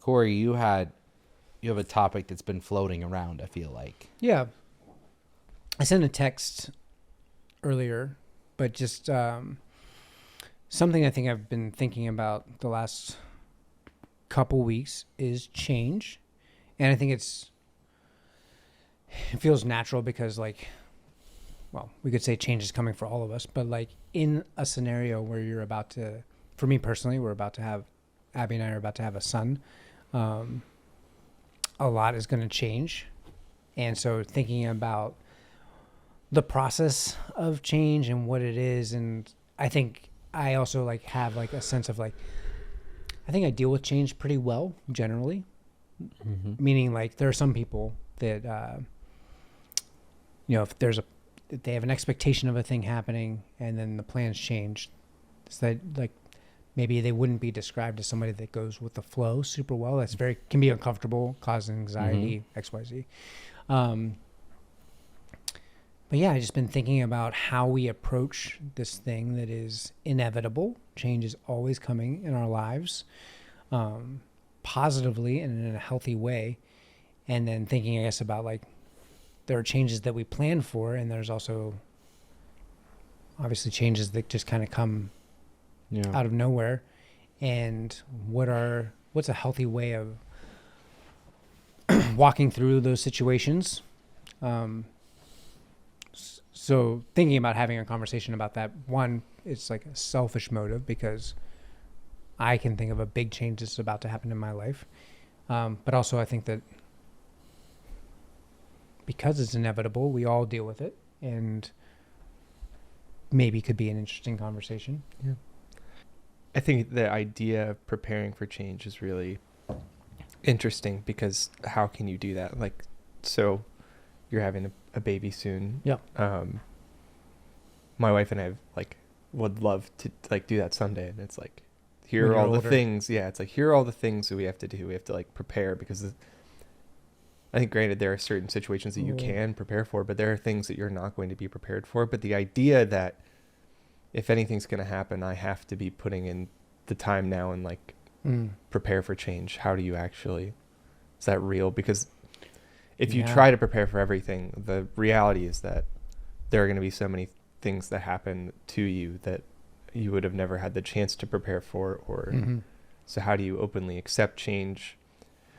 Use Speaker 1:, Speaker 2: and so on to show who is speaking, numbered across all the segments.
Speaker 1: Corey, you have a topic that's been floating around, I feel like.
Speaker 2: Yeah. I sent a text earlier, but just something I think I've been thinking about the last couple weeks is change. And I think it feels natural because, like, well, we could say change is coming for all of us, but like in a scenario where you're about to, for me personally, Abby and I are about to have a son. A lot is going to change. And so thinking about the process of change and what it is. And I think I also like have like a sense of like, I think I deal with change pretty well generally.
Speaker 1: Mm-hmm.
Speaker 2: Meaning like there are some people that, if they have an expectation of a thing happening and then the plans change, so that like maybe they wouldn't be described as somebody that goes with the flow super well. That's can be uncomfortable, cause anxiety, XYZ. But yeah, I've just been thinking about how we approach this thing that is inevitable. Change is always coming in our lives, positively and in a healthy way. And then thinking, I guess, about like, there are changes that we plan for, and there's also obviously changes that just kind of come out of nowhere. And what's a healthy way of walking through those situations? So thinking about having a conversation about that, one, it's like a selfish motive because I can think of a big change that's about to happen in my life. But also I think that because it's inevitable, we all deal with it, and maybe could be an interesting conversation.
Speaker 3: Yeah. I think the idea of preparing for change is really interesting because how can you do that? Like, so you're having a baby soon.
Speaker 2: Yeah.
Speaker 3: My wife and I would love to like do that someday, and it's like, here
Speaker 2: When
Speaker 3: are
Speaker 2: you're
Speaker 3: all
Speaker 2: older.
Speaker 3: the things. Yeah, it's like, here are all the things that we have to do. We have to like prepare because I think granted there are certain situations that you can prepare for, but there are things that you're not going to be prepared for. But the idea that if anything's going to happen, I have to be putting in the time now and like prepare for change. How do you actually, is that real? Because if you try to prepare for everything, the reality is that there are going to be so many things that happen to you that you would have never had the chance to prepare for. Or so how do you openly accept change?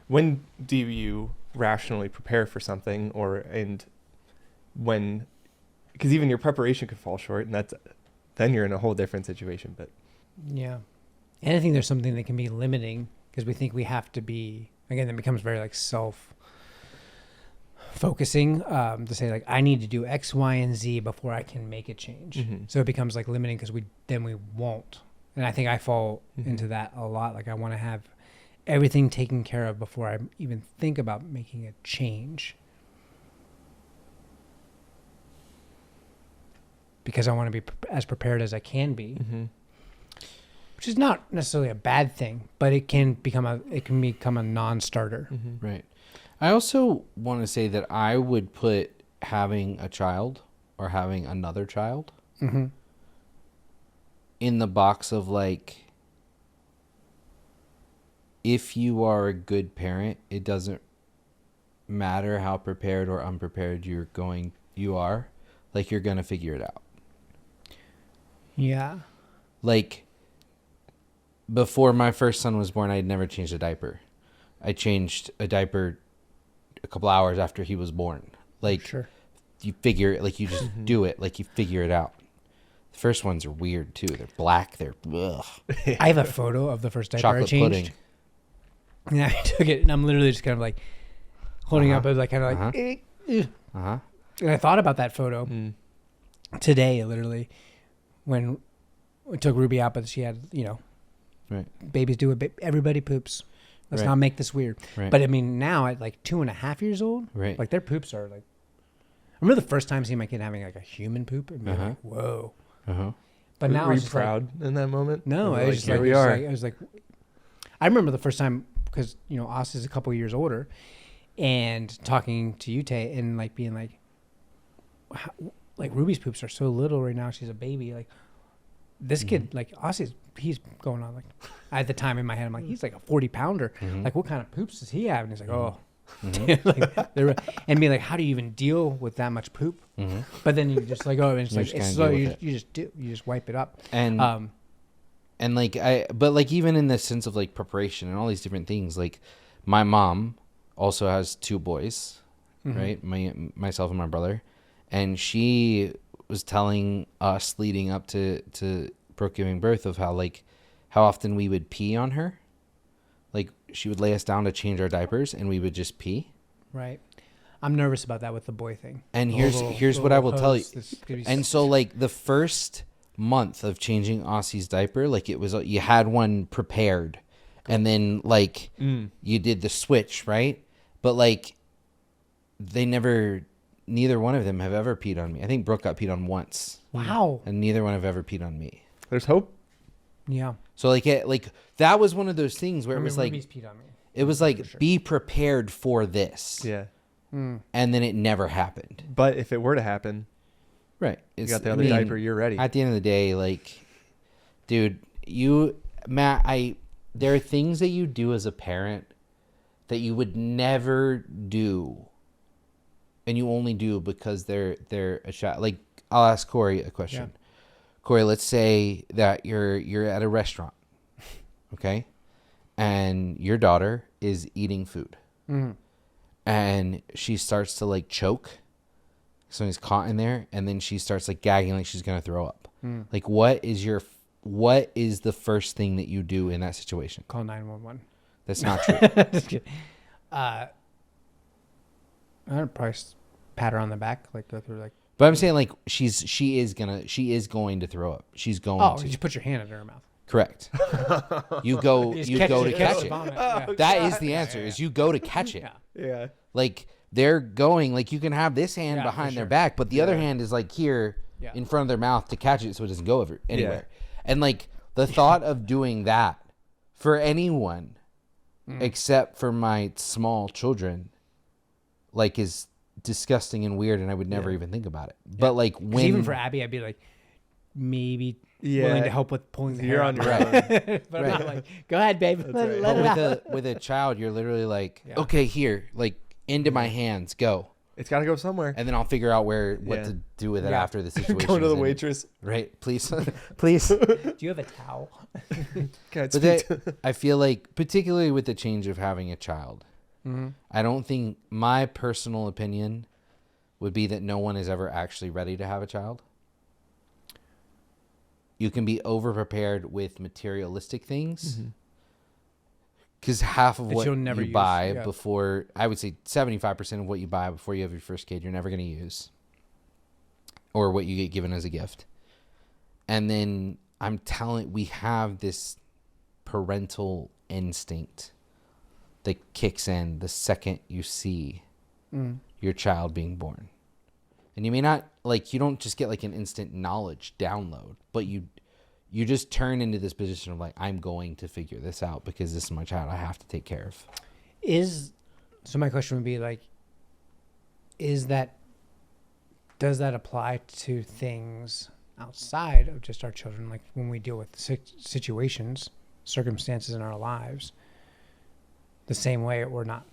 Speaker 3: When do you rationally prepare for something, and when, because even your preparation could fall short, and then you're in a whole different situation. But
Speaker 2: yeah, and I think there's something that can be limiting because we think we have to be, again, that becomes very like self-focusing, to say like, I need to do X, Y, and Z before I can make a change. So it becomes like limiting because we won't. And I think I fall into that a lot. Like I want to have everything taken care of before I even think about making a change, because I want to be as prepared as I can be, which is not necessarily a bad thing, but it can become a non-starter.
Speaker 1: Right. I also want to say that I would put having a child or having another child in the box of like, if you are a good parent, it doesn't matter how prepared or unprepared you are, like you're going to figure it out.
Speaker 2: Yeah.
Speaker 1: Like before my first son was born, I had never changed a diaper. I changed a diaper a couple hours after he was born. Like,
Speaker 2: sure.
Speaker 1: You figure it, like you just do it, like you figure it out. The first ones are weird too. They're black. They're ugh.
Speaker 2: I have a photo of the first diaper
Speaker 1: Chocolate
Speaker 2: I changed.
Speaker 1: pudding.
Speaker 2: And I took it, and I'm literally just kind of like holding up, like kind of like, and I thought about that photo today, literally, when we took Ruby out, but she had, babies do it. Everybody poops. Let's not make this weird.
Speaker 1: Right.
Speaker 2: But I mean, now at like 2.5 years old, like their poops are like, I remember the first time seeing my kid having like a human poop and being like, whoa. But now
Speaker 3: were you
Speaker 2: it's
Speaker 3: proud in that moment?
Speaker 2: No, I was just
Speaker 3: here
Speaker 2: like,
Speaker 3: we are.
Speaker 2: I was like, I remember the first time, because Austin is a couple years older, and talking to you, Tay, and like being like, Ruby's poops are so little right now. She's a baby. Like, this kid, like Ossie's, he's going on like, at the time in my head, I'm like, he's like a 40-pounder. Like, what kind of poops does he have? And he's like, oh. And be like, how do you even deal with that much poop? But then you just like, oh, and it's like, it's slow. You just wipe it up.
Speaker 1: And like but like even in the sense of like preparation and all these different things, like my mom also has 2 boys, right? Myself and my brother, and she was telling us leading up to Brooke giving birth of how often we would pee on her. Like she would lay us down to change our diapers and we would just pee.
Speaker 2: Right. I'm nervous about that with the boy thing.
Speaker 1: And here's what I will tell you. And so like the first month of changing Ossie's diaper, like it was, you had one prepared and then like you did the switch, right? But like neither one of them have ever peed on me. I think Brooke got peed on once.
Speaker 2: Wow.
Speaker 1: And neither one have ever peed on me.
Speaker 3: There's hope.
Speaker 2: Yeah.
Speaker 1: So like that was one of those things where it was like,
Speaker 2: peed on me.
Speaker 1: it was like, sure, be prepared for this.
Speaker 3: Yeah.
Speaker 1: And then it never happened.
Speaker 3: But if it were to happen,
Speaker 1: right,
Speaker 3: you got the other diaper, you're ready.
Speaker 1: At the end of the day, like, dude, Matt, there are things that you do as a parent that you would never do, and you only do because they're a child. Like, I'll ask Corey a question. Yeah. Corey, let's say that you're at a restaurant, okay, and your daughter is eating food, and she starts to like choke. Something's caught in there, and then she starts like gagging like she's gonna throw up. Like, what is the first thing that you do in that situation?
Speaker 2: Call 911.
Speaker 1: That's not true.
Speaker 2: Just kidding. I'd probably pat her on the back, like go through like.
Speaker 1: But I'm saying like she is going to throw up. She's going to.
Speaker 2: Oh, you put your hand in her mouth.
Speaker 1: Correct. You go to catch it.
Speaker 2: Yeah.
Speaker 1: That is the answer. Is you go to catch it.
Speaker 3: Yeah.
Speaker 1: Like they're going, like you can have this hand behind their back, but the other hand is like here in front of their mouth to catch it so it doesn't go anywhere. And like the thought of doing that for anyone except for my small children, like, is disgusting and weird, and I would never even think about it. But like when
Speaker 2: even for Abby, I'd be like maybe willing to help with pulling the hair
Speaker 3: on your
Speaker 2: own. But I'm not like, go ahead, babe. Let it out.
Speaker 1: With a child, you're literally like, okay, here, like into my hands, go.
Speaker 3: It's got to go somewhere.
Speaker 1: And then I'll figure out what to do with it after the situation.
Speaker 3: Go to the waitress.
Speaker 1: Right, please. Please.
Speaker 2: Do you have a towel?
Speaker 1: I feel like, particularly with the change of having a child, I don't think, my personal opinion would be that no one is ever actually ready to have a child. You can be over-prepared with materialistic things. Because half of what you buy before, I would say 75% of what you buy before you have your first kid, you're never going to use. Or what you get given as a gift. And then we have this parental instinct that kicks in the second you see your child being born. And you may not, like, you don't just get like an instant knowledge download, but you just turn into this position of like, I'm going to figure this out because this is my child I have to take care of.
Speaker 2: So my question would be like, does that apply to things outside of just our children? Like when we deal with situations, circumstances in our lives, the same way or not?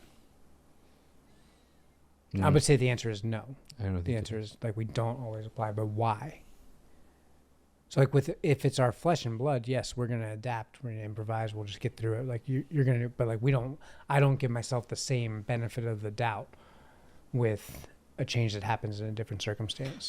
Speaker 2: I would say the answer is no.
Speaker 1: I don't know.
Speaker 2: The answer is like, we don't always apply, but why? So like if it's our flesh and blood, yes, we're going to adapt, we're going to improvise, we'll just get through it. Like you're going to, but like I don't give myself the same benefit of the doubt with a change that happens in a different circumstance.